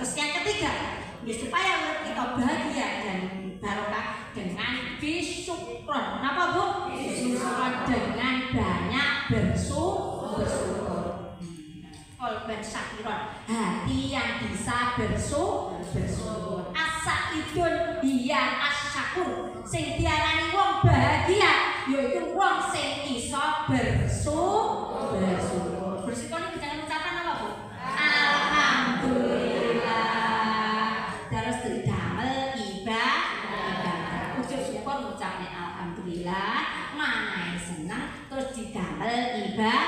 Terus yang ketiga, supaya kita bahagia dan barokah dengan bisyukron. Kenapa Bu? Bisyukron dengan banyak bersyukur. Kolban syakiron, hati yang bisa bersyukur. As-saidun hiya asyakur. Sing diarani wong bahagia yaitu wong sing iso bersyukur. Bersyukur ini jangan ucapan apa Bu? Alhamdulillah. Terus didamel ibadah. Ucap syukur ngucapne alhamdulillah, manahe seneng terus didamel ibadah.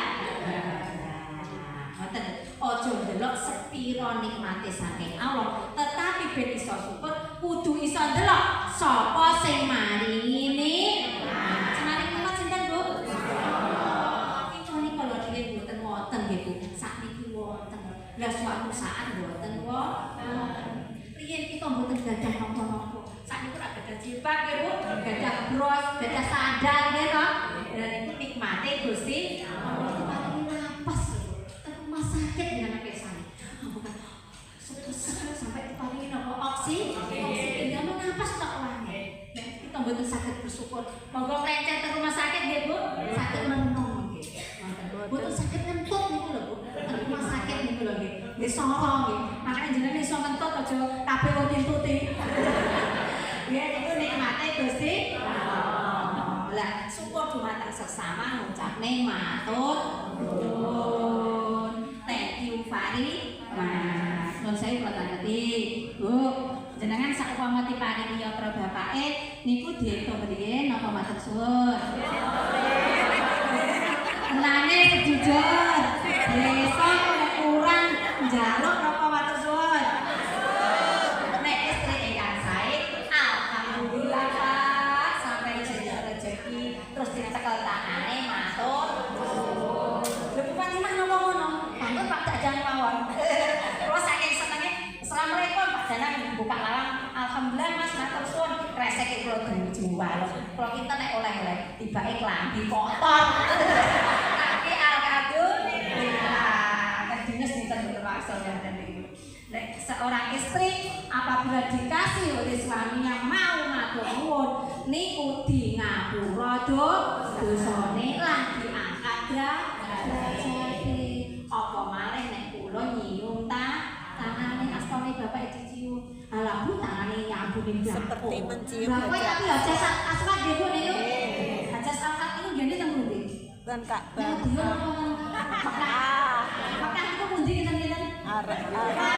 Ojo ndelok sepiro nikmate saking Allah, tetapi ben iso syukur kudu iso ndelok sapa sing maringi nikmat. Maringi nikmat sinten Bu? Kecuali kalau dhewe mboten wonten nggih Bu. Sakniki wonten. Lah suatu saat mboten wonten. Riyen kita mboten gadah napa-napa. Sakniki ora gadah jilbab nggih Bu, gadah bros, gadah sandal nggih to. Dan itu nikmate Gusti Allah. Sakit dengan pesan, bukan sampai paling nopo oksigen, kamu nafas tak wangi. Kita betul sakit bersyukur. Mogok lecet ke rumah sakit ya Bu, sakit menung, betul sakit ngentut nih loh Bu, rumah sakit nih loh, di sorong, makanya jenenge iso ngentut aja kabeh wong nyentuti. Ya itu nikmate Gusti. Lah syukur dumateng sesama ngucapne matur nuwun. Fari, mas, non saya buat ngerti, Bu. Jenengan saupama diparingi yatra bapake, niku diitung mriki napa matur suwun. Tenane sejujur, besok kurang njaluk napa matur suwun. Nek istri ingkang sae, alhamdulillah sampai rezeki terus dicekel tangane matur suwun. Lha bupati mah napa ngono? Bangun Pak Jajang mawon. Terus saking senenge, Assalamualaikum Pak Jajang buka lawang. Alhamdulillah Mas matur suwun. Reseke kula dijual. Kula kita nek oleh-oleh tibake klambi kotor. Tapi alhamdulillah. Dinas dinten terpaksa dan niku. Nek seorang istri apabila dikasih oleh suaminya mau matur nuwun niku di ngapura dosane lan diangkat derajate. Apa malih nek kula nyium tangane astane bapak dicium. Alah Bu tangane nyambuni seperti mencium jejak. Lah tapi aja asmat nggih Bu niku. Aja asmat niku ngene teng pundi? Lan Kak. Mekah. Mekah niku pundi kinten-kinten? Arek.